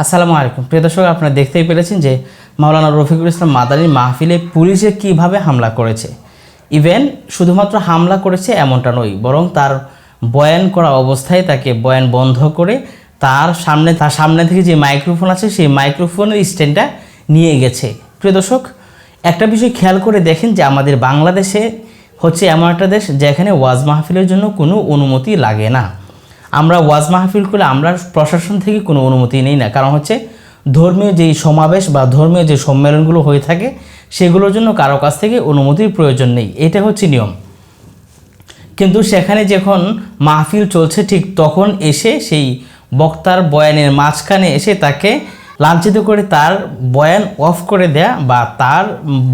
আসসালামু আলাইকুম প্রিয় দর্শক, আপনারা দেখতেই পেরেছেন যে মাওলানা রফিকুল ইসলাম মাদানীর মাহফিলে পুলিশে কিভাবে হামলা করেছে। ইভেন শুধুমাত্র হামলা করেছে এমনটা নয়, বরং তার বয়ান করা অবস্থায় তাকে বয়ান বন্ধ করে তার সামনে থেকে যে মাইক্রোফোন আছে সেই মাইক্রোফোনের স্ট্যান্ডটা নিয়ে গেছে। প্রিয় দর্শক, একটা বিষয় খেয়াল করে দেখেন যে আমাদের বাংলাদেশে হচ্ছে এমন একটা দেশ যেখানে ওয়াজ মাহফিলের জন্য কোনো অনুমতি লাগে না। আমরা ওয়াজ মাহফিল করলে আমরা প্রশাসন থেকে কোনো অনুমতি নেই না, কারণ হচ্ছে ধর্মীয় যেই সমাবেশ বা ধর্মীয় যে সম্মেলনগুলো হয়ে থাকে সেগুলোর জন্য কারো কাছ থেকে অনুমতির প্রয়োজন নেই, এটা হচ্ছে নিয়ম। কিন্তু সেখানে যখন মাহফিল চলছে ঠিক তখন এসে সেই বক্তার বয়ানের মাঝখানে এসে তাকে লাঞ্ছিত করে তার বয়ান অফ করে দেয়া বা তার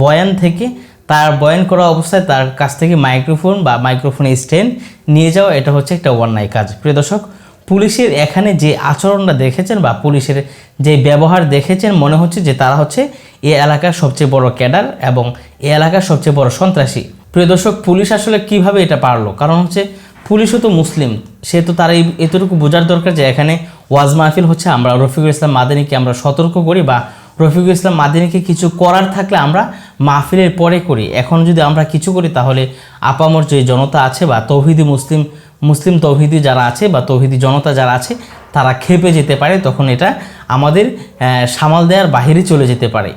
বয়ান থেকে তার বয়ান করা অবস্থায় তার কাছ থেকে মাইক্রোফোন বা মাইক্রোফোনের স্ট্যান্ড নিয়ে যাওয়া, এটা হচ্ছে একটা অন্যায় কাজ। প্রিয় দর্শক, পুলিশের এখানে যে আচরণটা দেখেছেন বা পুলিশের যে ব্যবহার দেখেছেন, মনে হচ্ছে যে তারা হচ্ছে এই এলাকার সবচেয়ে বড় ক্যাডার এবং এই এলাকার সবচেয়ে বড় সন্ত্রাসী। প্রিয় দর্শক, পুলিশ আসলে কিভাবে এটা পারলো? কারণ হচ্ছে পুলিশও তো মুসলিম, সে তো তার এতটুকু বোঝার দরকার যে এখানে ওয়াজ মাহফিল হচ্ছে, আমরা রফিকুল ইসলাম মাদানীকে আমরা সতর্ক করি বা রফিকুল ইসলাম মাদানীকে কিছু করার থাকলে আমরা মাহফিলের পরে করি। এখন যদি আমরা কিছু করি তাহলে আপামর যে জনতা আছে বা তৌহিদি মুসলিম তৌহিদি যারা আছে বা তৌহিদি জনতা যারা আছে তারা খেপে যেতে পারে, তখন এটা আমাদের সামাল দেওয়ার বাহিরে চলে যেতে পারে।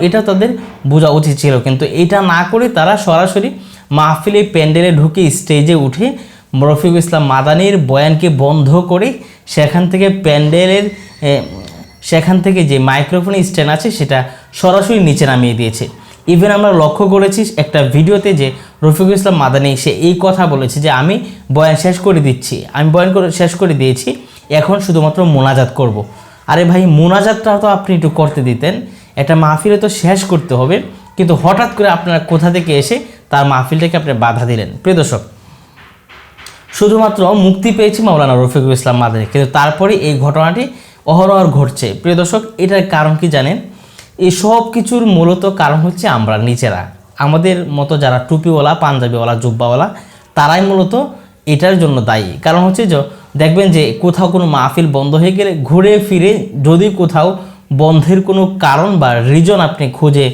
এটা তাদের বোঝা উচিত ছিল, কিন্তু এটা না করে তারা সরাসরি মাহফিলে প্যান্ডেলে ঢুকে স্টেজে উঠে রফিকুল ইসলাম মাদানীর বয়ানকে বন্ধ করে সেখান থেকে যে মাইক্রোফোনের স্ট্যান্ড আছে সেটা সরাসরি নিচে নামিয়ে দিয়েছে। ইভেন আমরা লক্ষ্য করেছি একটা ভিডিওতে যে রফিকুল ইসলাম মাদানী সে এই কথা বলেছে যে আমি বয়ান শেষ করে দিয়েছি, এখন শুধুমাত্র মোনাজাত করব। আরে ভাই, মোনাজাতটা তো আপনি একটু করতে দিতেন, এটা মাহফিলে তো শেষ করতে হবে, কিন্তু হঠাৎ করে আপনারা কোথা থেকে এসে তার মাহফিলটাকে আপনি বাধা দিলেন। প্রিয় দর্শক, শুধুমাত্র মুক্তি পেয়েছি মাওলানা রফিকুল ইসলাম মাদানী, কিন্তু তারপরে এই ঘটনাটি অহরহ ঘটছে। প্রিয় দর্শক, এটার কারণ কি জানেন? এই সব কিছুর মূলত কারণ হচ্ছে আমরা নিজেরা, আমাদের মতো যারা টুপিওয়ালা, পাঞ্জাবিওয়ালা, জুব্বাওয়ালা, তারাই মূলত এটার জন্য দায়ী। কারণ হচ্ছে যে দেখবেন যে কোথাও কোনো মাহফিল বন্ধ হয়ে গেলে ঘুরে ফিরে যদি কোথাও বন্ধের কোনো কারণ বা রিজন আপনি খুঁজে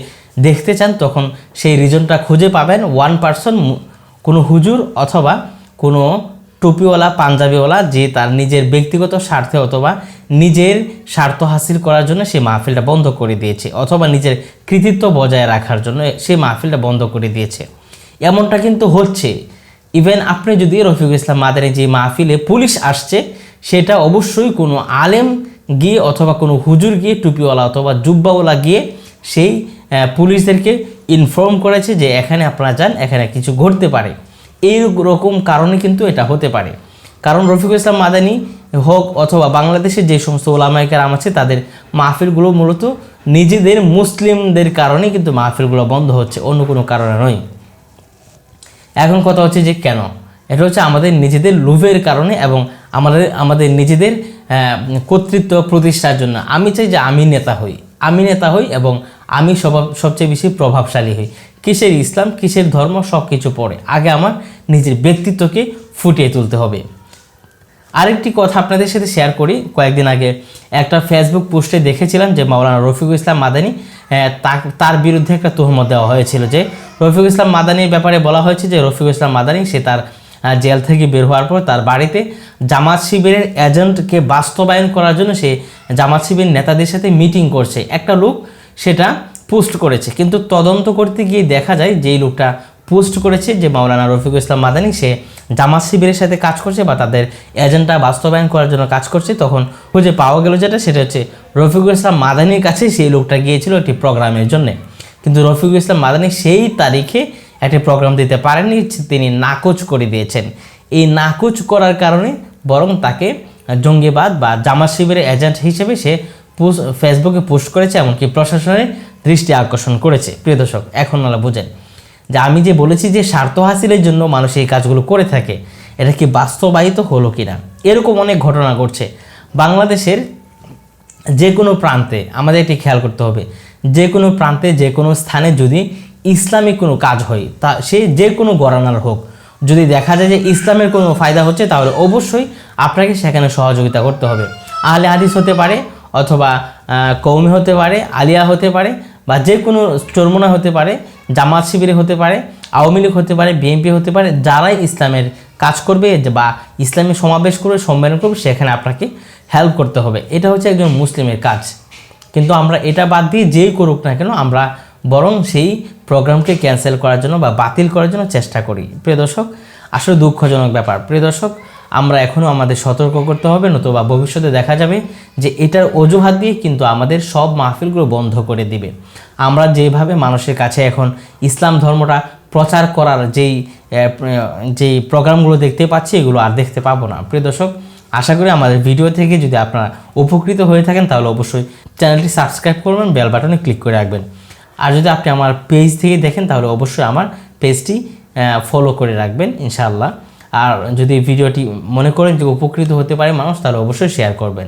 দেখতে চান, তখন সেই রিজনটা খুঁজে পাবেন ওয়ান পার্সন, কোনো হুজুর অথবা কোনো টুপিওয়ালা, পাঞ্জাবিওয়ালা, যে তার নিজের ব্যক্তিগত স্বার্থে অথবা নিজের স্বার্থ হাসিল করার জন্য সে মাহফিলটা বন্ধ করে দিয়েছে, অথবা নিজের কৃতিত্ব বজায় রাখার জন্য সে মাহফিলটা বন্ধ করে দিয়েছে। এমনটা কিন্তু হচ্ছে। ইভেন আপনি যদি রফিকুল ইসলাম মাদানী যে মাহফিলে পুলিশ আসছে, সেটা অবশ্যই কোনো আলেম গিয়ে অথবা কোনো হুজুর গিয়ে, টুপিওয়ালা অথবা জুব্বাওয়ালা গিয়ে সেই পুলিশদেরকে ইনফর্ম করেছে যে এখানে আপনারা যান, এখানে কিছু ঘটতে পারে। এই রকম কারণে কিন্তু এটা হতে পারে। কারণ রফিকুল ইসলাম মাদানী হোক অথবা বাংলাদেশের যে সমস্ত ওলামায়ে কেরাম আছে, তাদের মাহফিলগুলো মূলত নিজেদের মুসলিমদের কারণে কিন্তু মাহফিলগুলো বন্ধ হচ্ছে, অন্য কোনো কারণে নয়। এখন কথা হচ্ছে যে কেন? এটা হচ্ছে আমাদের নিজেদের লোভের কারণে এবং আমাদের নিজেদের কর্তৃত্ব প্রতিষ্ঠার জন্য। আমি চাই যে আমি নেতা হই এবং আমি সবচেয়ে বেশি প্রভাবশালী হই। কিসের ইসলাম, কিসের ধর্ম, সব কিছু পরে, আগে আমার নিজের ব্যক্তিত্বকে ফুটিয়ে তুলতে হবে। আরেকটি কথা আপনাদের সাথে শেয়ার করি। কয়েকদিন আগে একটা ফেসবুক পোস্টে দেখেছিলাম যে মাওলানা রফিকুল ইসলাম মাদানী তার বিরুদ্ধে একটা তুহমত দেওয়া হয়েছিল, যে রফিকুল ইসলাম মাদানীর ব্যাপারে বলা হয়েছে যে রফিকুল ইসলাম মাদানী সে তার জেল থেকে বের হওয়ার পর তার বাড়িতে জামাত শিবিরের এজেন্টকে বাস্তবায়ন করার জন্য সে জামাত শিবির নেতাদের সাথে মিটিং করছে। একটা লোক সেটা পোস্ট করেছে, কিন্তু তদন্ত করতে গিয়ে দেখা যায় যেই লোকটা পোস্ট করেছে যে মাওলানা রফিকুল ইসলাম মাদানী সে জামাত শিবিরের সাথে কাজ করছে বা তাদের এজেন্ডা বাস্তবায়ন করার জন্য কাজ করছে, তখন খুঁজে পাওয়া গেল সেটা হচ্ছে রফিকুল ইসলাম মাদানীর কাছে সেই লোকটা গিয়েছিল একটি প্রোগ্রামের জন্য। কিন্তু রফিকুল ইসলাম মাদানী সেই তারিখে একটি প্রোগ্রাম দিতে পারেননি, তিনি নাকচ করে দিয়েছেন। এই নাকচ করার কারণে বরং তাকে জঙ্গিবাদ বা জামাত শিবিরের এজেন্ট হিসেবে সে ফেসবুকে পোস্ট করেছে, এমনকি প্রশাসনের দৃষ্টি আকর্ষণ করেছে। প্রিয় দর্শক, এখন আপনারা বুঝেন যে আমি যে বলেছি যে স্বার্থ হাসিলের জন্য মানুষ এই কাজগুলো করে থাকে, এটা কি বাস্তবায়িত হলো কিনা? এরকম অনেক ঘটনা ঘটছে বাংলাদেশের যে কোনো প্রান্তে। আমাদের এটি খেয়াল করতে হবে, যে কোনো প্রান্তে যে কোনো স্থানে যদি ইসলামিক কোনো কাজ হয়, তা সে যে কোনো ঘরানার হোক, যদি দেখা যায় যে ইসলামের কোনো ফায়দা হচ্ছে তাহলে অবশ্যই আপনাকে সেখানে সহযোগিতা করতে হবে। আহলে হাদিস হতে পারে অথবা কওমি হতে পারে, আলিয়া হতে পারে বা যে কোনো চরমোনা হতে পারে, জামাত শিবিরে হতে পারে, আওয়ামী লীগ হতে পারে, বিএনপি হতে পারে, যারাই ইসলামের কাজ করবে বা ইসলামী সমাবেশ করবে, সম্মেলন করবে, সেখানে আপনাকে হেল্প করতে হবে। এটা হচ্ছে একজন মুসলিমের কাজ। কিন্তু আমরা এটা বাদ দিয়ে যেই করুক না কেন আমরা বরং সেই প্রোগ্রামকে ক্যান্সেল করার জন্য বা বাতিল করার জন্য চেষ্টা করি। প্রিয় দর্শক, আসলে দুঃখজনক ব্যাপার। প্রিয় দর্শক, আমরা এখনও আমাদের সতর্ক করতে হবে, নতুবা ভবিষ্যতে দেখা যাবে যে এটার অজুহাত দিয়ে কিন্তু আমাদের সব মাহফিলগুলো বন্ধ করে দিবে। আমরা যেভাবে মানুষের কাছে এখন ইসলাম ধর্মটা প্রচার করার যেই প্রোগ্রামগুলো দেখতে পাচ্ছি, এগুলো আর দেখতে পাবো না। প্রিয় দর্শক, আশা করি আমাদের ভিডিও থেকে যদি আপনারা উপকৃত হয়ে থাকেন তাহলে অবশ্যই চ্যানেলটি সাবস্ক্রাইব করবেন, বেল বাটনে ক্লিক করে রাখবেন। আর যদি আপনি আমার পেজ থেকে দেখেন তাহলে অবশ্যই আমার পেজটি ফলো করে রাখবেন ইনশাআল্লাহ। আর যদি ভিডিওটি মনে করেন যে উপকৃত হতে পারে মানুষ, তাহলে অবশ্যই শেয়ার করবেন।